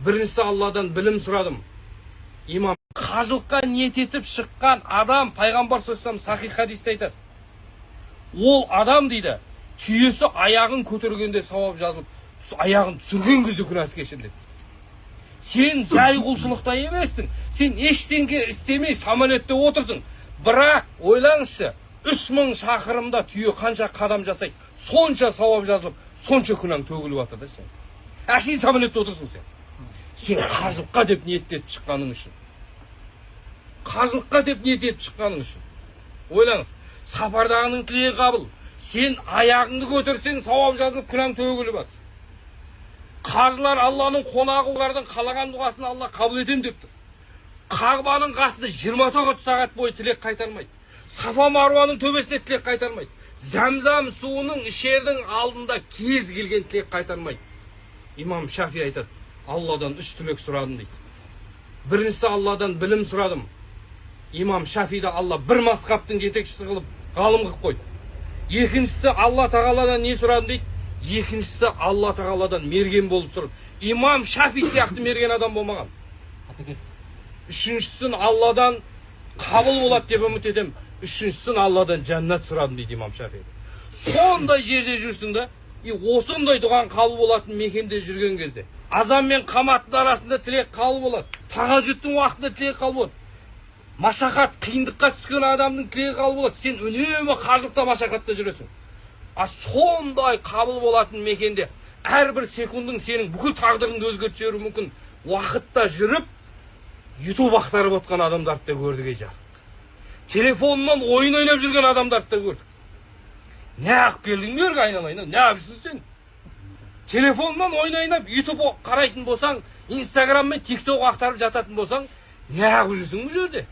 Біріншісі Алладан білім сұрадым. Имам қажылыққа ниет етіп шыққан адам, пайғамбар саллаллаху сахих хадисте айтады. Ол адам дейді, түйесі аяғын көтергенде сауап жазылып, аяғын түсірген кезде күнәсі кешіріледі. Сен жай құлшылықта еместің. Сен ештеңе істемей самолетте отырсың. Бірақ ойлаңызшы, 3000 шақырымда түйе қанша қадам жасайды, сонша сауап жазылып, сонша күнәң төгіліп жатыр да сен. Әшейін самолетте отырсың сен. Сен қажылыққа деп ниет етіп шыққаның үшін. Қажылыққа деп ниет етіп шыққаның үшін. Ойлаңыз, сапардағының тілегі қабыл. Сен аяғыңды көтерсең сауап жазылып, күнәң төгіліп жатыр. Қажылар Алланың қонағы, олардың қалаған дұғасын Алла қабыл етем деп тұр. Қағбаның қасында 24 сағат бойы тілек қайтармайды. Сафа Маруаның төбесінде тілек қайтармайды. Зәмзам суының ішердің алдында кез келген тілек қайтармайды. Имам Шафи айтады, Алладан 3 тілек сұрадым дейді. Біріншісі Алладан білім сұрадым. Имам Шафиді Алла бір мазхабтың жетекшісі қылып, ғалым қылып қойды. Екіншісі Алла тағаладан не сұрадым дейді? Екіншісі Алла тағаладан мерген болып сұрадым. Имам Шафи сияқты мерген адам болмаған. Үшіншісін Алладан қабыл болады деп үміт етем. Үшіншісін Алладан жәннат сұрадым дейді имам Шафи. Сондай жерде жүрсің да, осындай дұғаң қабыл болатын мекенде жүрген кезде, азан мен қаматтың арасында тілек қабыл болады. Тағажүттің уақытында тілек қабыл болады. Машақат, қиындыққа түскен адамның тілегі қабыл болады. Сен үнемі қажылықта, машақатта жүресің. Сондай қабыл болатын мекенде әрбір секундың сенің бүкіл тағдырыңды өзгертіп жіберуі мүмкін. Уақытта жүріп, YouTube ақтарып отқан адамдарды да көрдік жақтық. Телефонынан ойын ойнап жүрген адамдарды да көрдік. Не ақ келдің бергі айналайын, не абысың сен? Телефонынан ойын ойнап YouTube қарайтын болсаң, Instagram мен TikTok ақтарып жататын болсаң, не ақ жүрсің бұл жерде?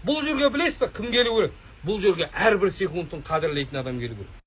Бұл жерге білесіз бе, кім келу керек? Бұл жерге әрбір секундтың қадірлейтін адам келу керек.